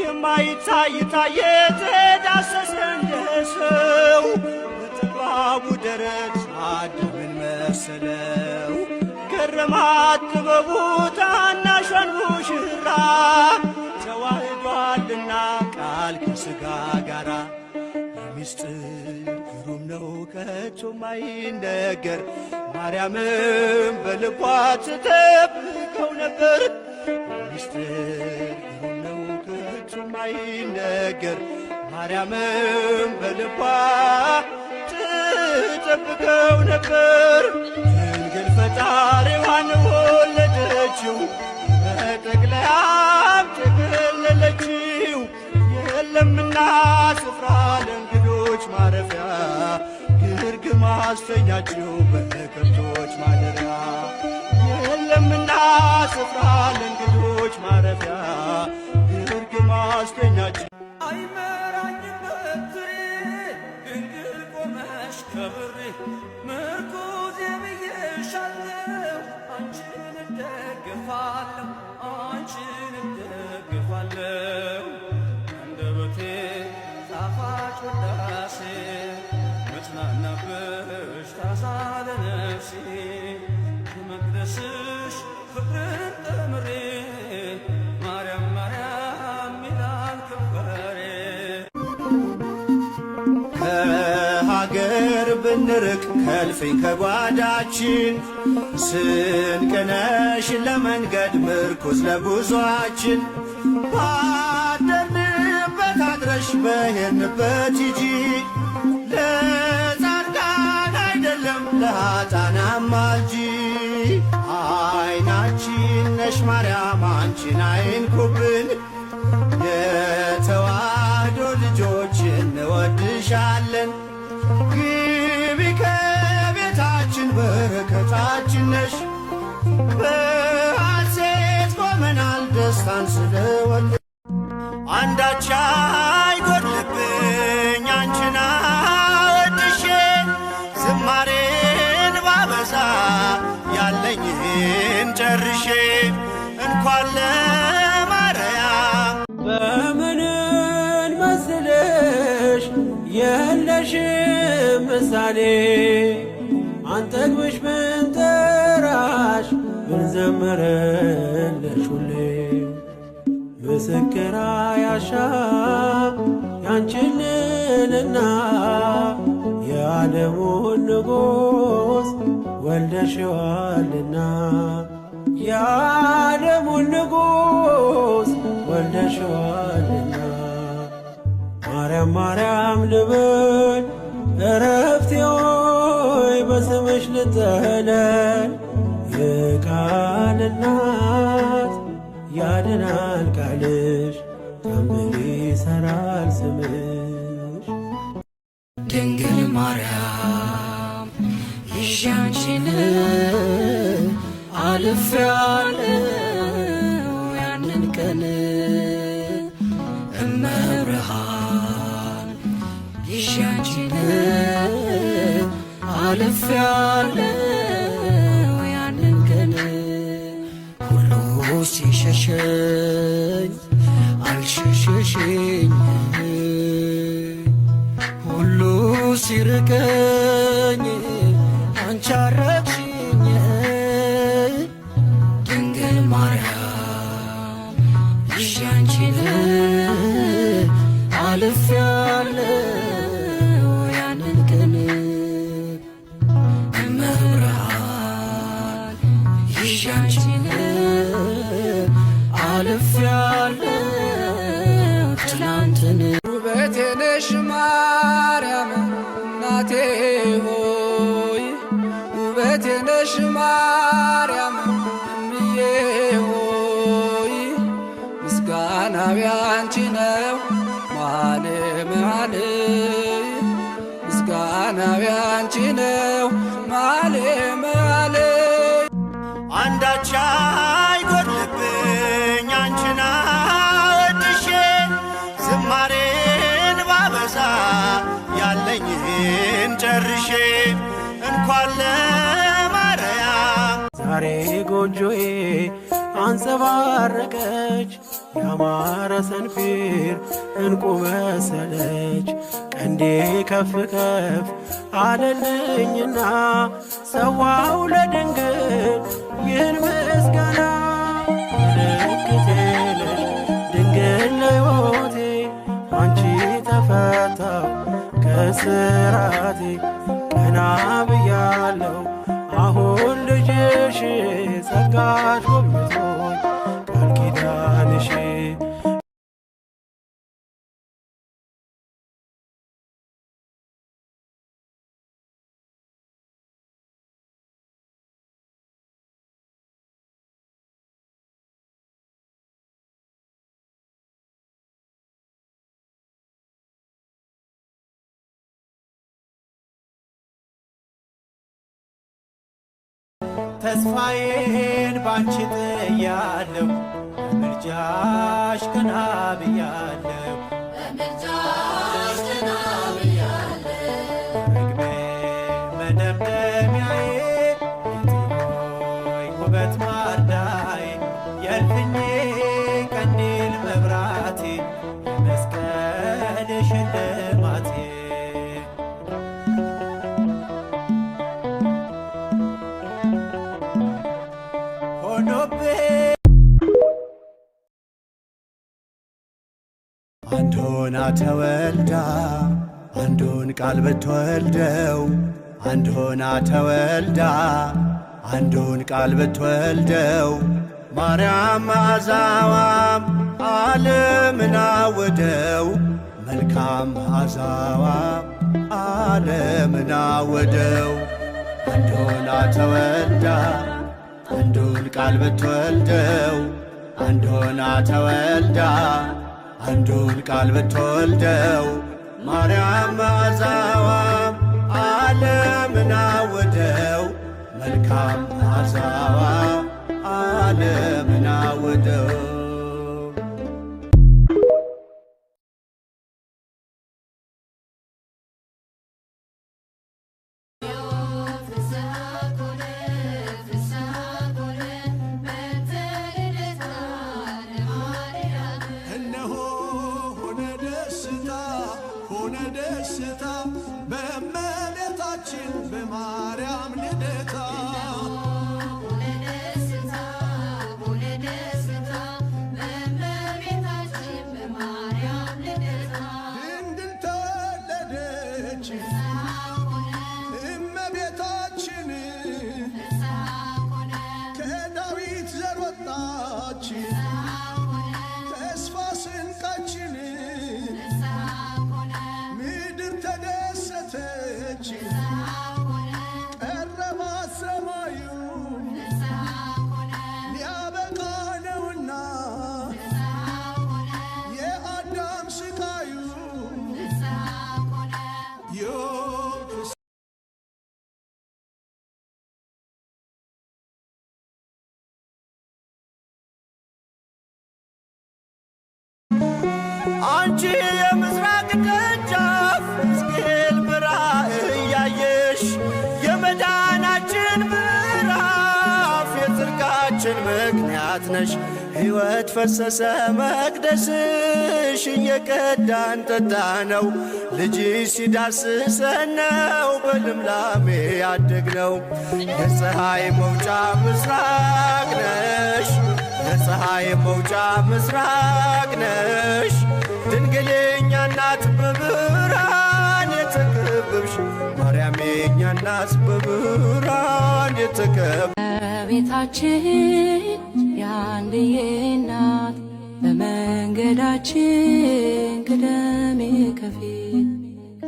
የማይታይ ታየ ተዳሰሰ እንደ ሰው በጠባቡ ደረት አዳምን መሰለው። ገረማት ጥበቡ ታናሿን ሙሽራ ተዋህዷልና ቃል ከሥጋ ጋራ ሚስጥር ግሩም ነው ከቶ ማይነገር ማርያምም በልቧ ትጠብቀው ነበር። ሚስጥር ግሩም ነው ከቶ ማይነገር ማርያምም በልቧ ትጠብቀው ነበር። ድንግል ፈጣሪዋን ወለደችው በጠቅለያም ተገለለችው። የለምና ስፍራ ለእንግዶች ማረፊያ ግርግም አስተኛችው በከብቶች ማደሪያ። የለምና ስፍራ ለእንግዶች ማረፊያ ግርግም አስተኛችው። አይመራኝም በትሬ ድንግል ቆመሽ ከብሬ ምርኩዜ ብዬሻለሁ አንቺን እደግፋለሁ አንቺን እደግፋለሁ። አንደበቴ ጣፋጭ ውዳሴ መጽናናብሽ ታዛለ ነፍሴ ከመቅደስሽ ፍቅርን ተምሬ ማርያም ማርያም ይላል ከንፈሬ። ከሀገር ብንርቅ ከልፍኝ ከጓዳችን ስንቅነሽ ለመንገድ ምርኩዝ ለጉዟችን ባደርንበት አድረሽ በሄድንበት ሂጂ ለጻድቃን አይደለም ለኃጥአን አማልጂ። አይናችን ነሽ ማርያም አንቺን አይንኩብን የተዋህዶ ልጆች እንወድሻለን። ግቢ ከቤታችን በረከታችን ነሽ በሐሴት ቆመናል ደስታን ስለወለድሽ። አንዳች አይጎድልብኝ አንቺን አወድሼ ዝማሬን ባበዛ ያለኝን ጨርሼ እንኳን ለማርያም በምንን መስልሽ የለሽም ምሳሌ አንጠግብሽ ብንጠራሽ ብንዘምርልሽ ሁሌ ምስክር አያሻም ያንቺን ልዕልና የዓለሙን ንጉሥ ወልደሽዋልና የዓለሙን ንጉሥ ወልደሽዋልና። ማርያም ማርያም ልበል እረፍቴ ሆይ በስምሽ ልጠለል የቃል እናት ያድናል ቃልሽ ታምር ይሠራል ስምሽ። ድንግል ማርያም ይዤ አንቺን አልፌአለሁ ያንን ቀን እመብርሃን ይዤ አንቺን አልፌአለሁ ያንን ቀን ሁሉ ሲሸሸኝ አልሸሸሽኝ ሁሉ ሲርቀኝ አንቺ አረቅሽኝ። ድንግል ማርያም ይዤ አንቺን አልፌአለሁ ያንን ቀን እመብርሃን ይዤ አንቺን አልፌአለሁ ትላንትን። ውበቴ ነሽ ማርያም እናቴ ሆይ ውበቴ ነሽ ማርያም እምዬ ሆይ ምስጋናው ያንቺ ነው መኃልየ መኃልይ ምስጋናው ያንቺ ነው መኃልየ መኃልይ። አንዳች አይጎድልብኝ አንቺን አወድሼ ዝማሬን ባበዛ ያለኝን ጨርሼ እንኳን ለማርያም ዛሬ ጎጆዬ አንጸባረቀች ያማረ ሰንፔር እንቁ መሰለች። ቀንዴ ከፍ ከፍ አለልኝና ሰዋው ለድንግል ይህን ምስጋና። ምልክቴ ነሽ ድንግል ለሕይወቴ አንቺ ተፈታው ከስራቴ። ቀና ብያለሁ አሁን ልጅሽ ጸጋሽ ጎብኝቶኝ ቃል ኪዳንሽ ተስፋዬን ባንቺ ጥያለሁ በምልጃሽ ቀና ብያለሁ ርግቤ መደምደሚያዬ ሆይ ውበት ማርዳዬ የእልፍኜ ቀንዲል መብራቴ የመስቀል ሽልማቴ አንድ ሆና ተወልዳ አንዱን ቃል ብትወልደው አንድ ሆና ተወልዳ አንዱን ቃል ብትወልደው ማርያም መዓዛዋም ዓለምን አወደው መልካም መዓዛዋ ዓለምን አወደው። አንድ ሆና ተወልዳ አንዱን ቃል ብትወልደው አንድ ሆና ተወልዳ አንዱን ቃል ብትወልደው ማርያም መዓዛዋም ዓለምን አወደው መልካም መዓዛዋ ዓለምን አወደው። ደስታ በእመቤታችን በማርያም ልደታ ድንግል ተወለደች እመቤታችን ከዳዊት ዘር ወጣች ተስፋ ስንቃችን ተደሰተች ቀረባ ሰማዩ ሊያበቃ ነውና የአዳም ስቃዩ አንቺ የምስራቅ ደጃፍ ሕዝቅኤል በራእይ እያየሽ የመዳናችን ምዕራፍ የጽድቃችን ምክንያት ነሽ። ሕይወት ፈሰሰ መቅደስሽ እየቀዳን ጠጣ ነው ልጅሽ ሲዳስሰን ነው በልምላሜ ያደግነው። የፀሐይ መውጫ ምስራቅ ነሽ የፀሐይ መውጫ ምስራቅ ነሽ ድንግል የኛ እናት በብርሃን የተከበብሽ ማርያም የኛ እናት በብርሃን የተከበብሽ ቤታችን የአንድዬ እናት በመንገዳችን ቅደሜ ከፊት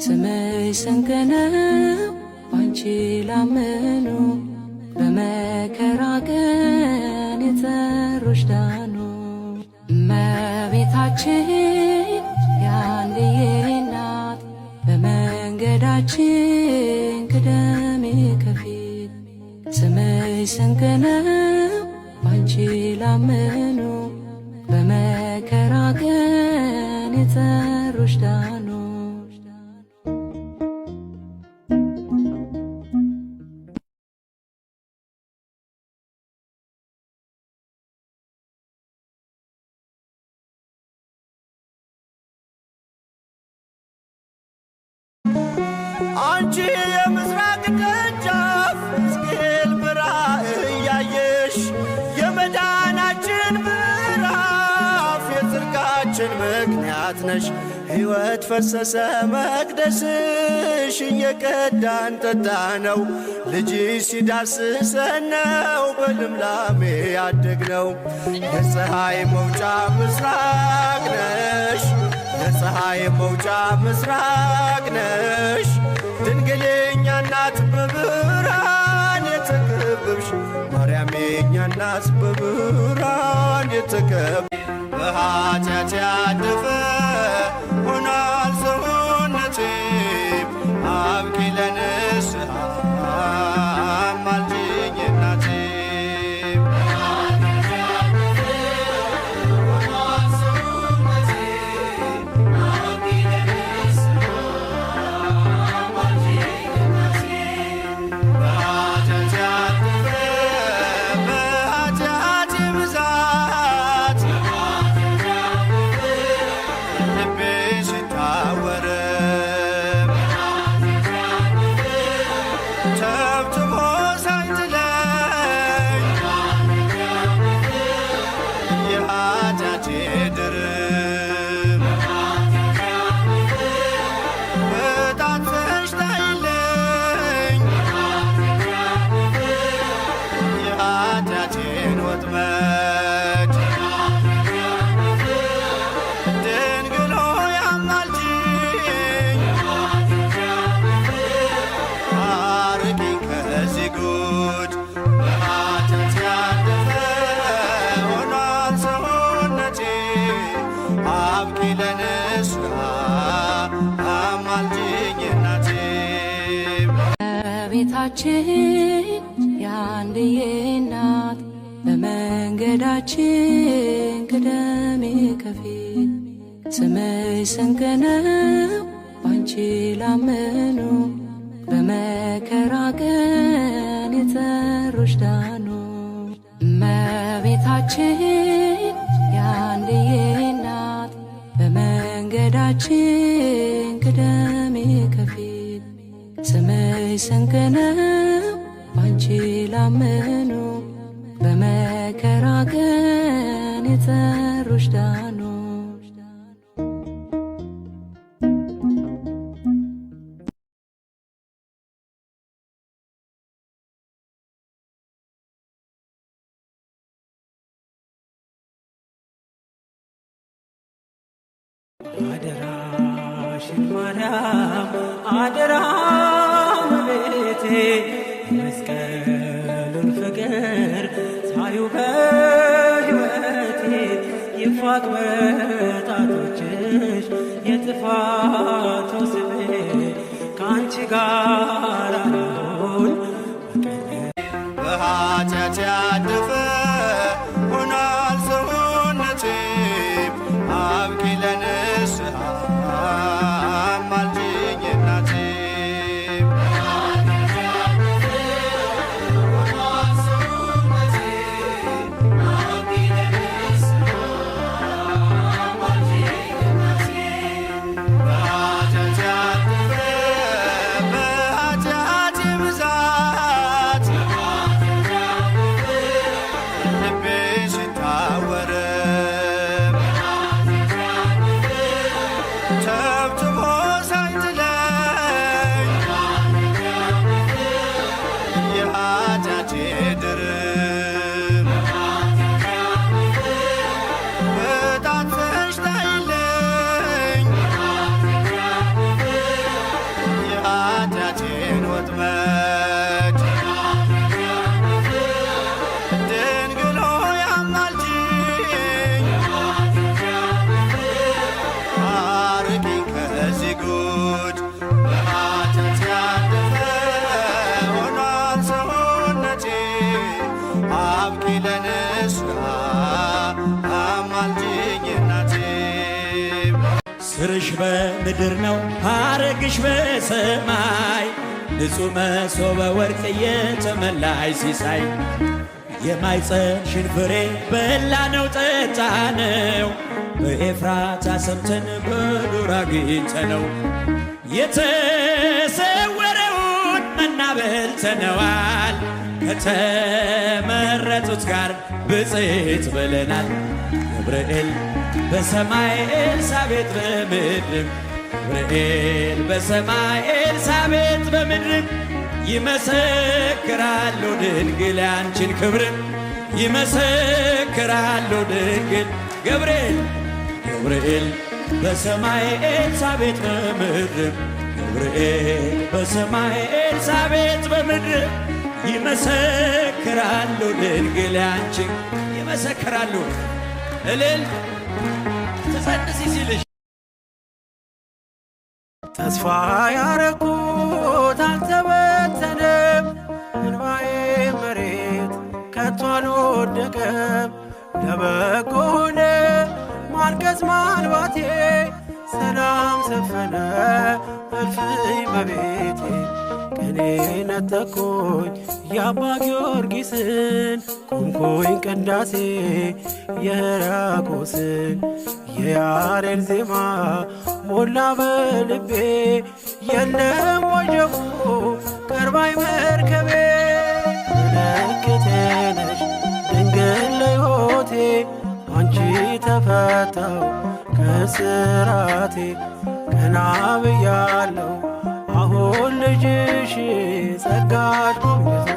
ስምሽ ስንቅ ነው ባንቺ ላመኑ በመከራ ቀን የጠሩሽ ዳኑ። እመቤታችን የአንድዬ እናት በመንገዳችን ቅደሜ ከፊት ስምሽ ስንቅ ነው ባንቺ ላመኑ በመከራ ቀን የጠሩሽ ዳኑ። አንቺ የምስራቅ ደጃፍ ሕዝቅኤል በራእይ ያየሽ የመዳናችን ምዕራፍ የጽድቃችን ምክንያት ነሽ። ሕይወት ፈሰሰ መቅደስሽ እየቀዳን ጠጣ ነው። ልጅሽ ሲዳስሰን ነው በልምላሜ ያደግነው። የፀሐይ መውጫ ምስራቅ ነሽ፣ የፀሐይ መውጫ ምስራቅ ነሽ። ድንግል የኛ እናት በብርሃን የተከበብሽ ማርያም የኛ እናት በብርሃን የተከበብሽ በኃጢአት ያደፈ ሆኗል ሰውነቴ አብቂ ለንስሐ አማልጅኝ እናቴ። ቤታችን የአንድዬ እናት በመንገዳችን ቅደሜ ከፊት ስምሽ ስንቅ ነው ባንቺ ላመኑ በመከራ ቀን የጠሩሽ ዳኑ። እመቤታችን የአንድዬ እናት በመንገዳችን ቅደሜ ከፊት ስምሽ ስንቅ ነው ባንቺ ላመኑ በመከራ ቀን የጠሩሽ ዳኑ። አደራሽን ማርያም አደራ እመቤቴ መስቀሉን ፍቅር ሳዩ በሕይወቴ ይፋቅ በጣቶችሽ የጥፋቱ ስሜ ከአንቺ ጋር አሁን በኃጢአት ያደፈ ሆኗል ሰውነቴ አብቂ ለንስሐ አማልጅኝ እናቴ። በኃጢአቴ ብዛት ልቤ ሲታወር ተብትቦ ሳይጥለኝ የኃጢአቴ ድርብ በጣትሽ ታይለኝ የኃጢአቴን ወጥመድ ድንግል ሆይ አማልጅኝ አርቂኝ ከዚህ ጉድ። በኃጢአት ያደፈ ሆኗል ሰውነቴ አብቂ ለንስሐ አማልጅኝ እናቴ። ስርሽ በምድር ነው ሐረግሽ በሰማይ ንጹሕ መሶበ ወርቅ የተመላይ ሲሳይ የማኅፀንሽን ፍሬ በላነው ጠጣነው በኤፍራታ ሰምተን በዱር አግኝተነው የተሰወረውን መና በልተነዋል። ከተመረጡት ጋር ብፅዕት ብለናል። ገብርኤል በሰማይ ኤልሳቤጥ በምድርም ገብርኤል በሰማይ ኤልሳቤጥ በምድርም ይመሰክራሉ ድንግል ያንቺን ክብርም ይመሰክራሉ ድንግል ገብርኤል ገብርኤል በሰማይ ኤልሳቤጥ በምድርም ገብርኤል በሰማይ ኤልሳቤጥ በምድርም ይመሰክራሉ ድንግል ያንቺን ይመሰክራሉ እልል ተጸንሲ ሲልሽ ተስፋ ያረኩት አልተበተነም፣ እንባዬ መሬት ከቶ አልወደቀም። ለበጎ ሆነ ማልቀስ ማልባቴ፣ ሰላም ሰፈነ እልፍኝ በቤቴ። ቅኔ ነጠቅኩኝ የአባ ጊዮርጊስን፣ ቆምኩኝ ቅዳሴ የሕርያቆስን። የያሬድ ዜማ ሞላ በልቤ፣ የለም ወጀቡ ቀርባይ መርከቤ። ምልክቴ ነሽ ድንግል ለሕይወቴ፣ አንቺ ተፈታው ከስራቴ። ቀና ብያለሁ አሁን ልጅሽ ጸጋሽ ጎብኝቶ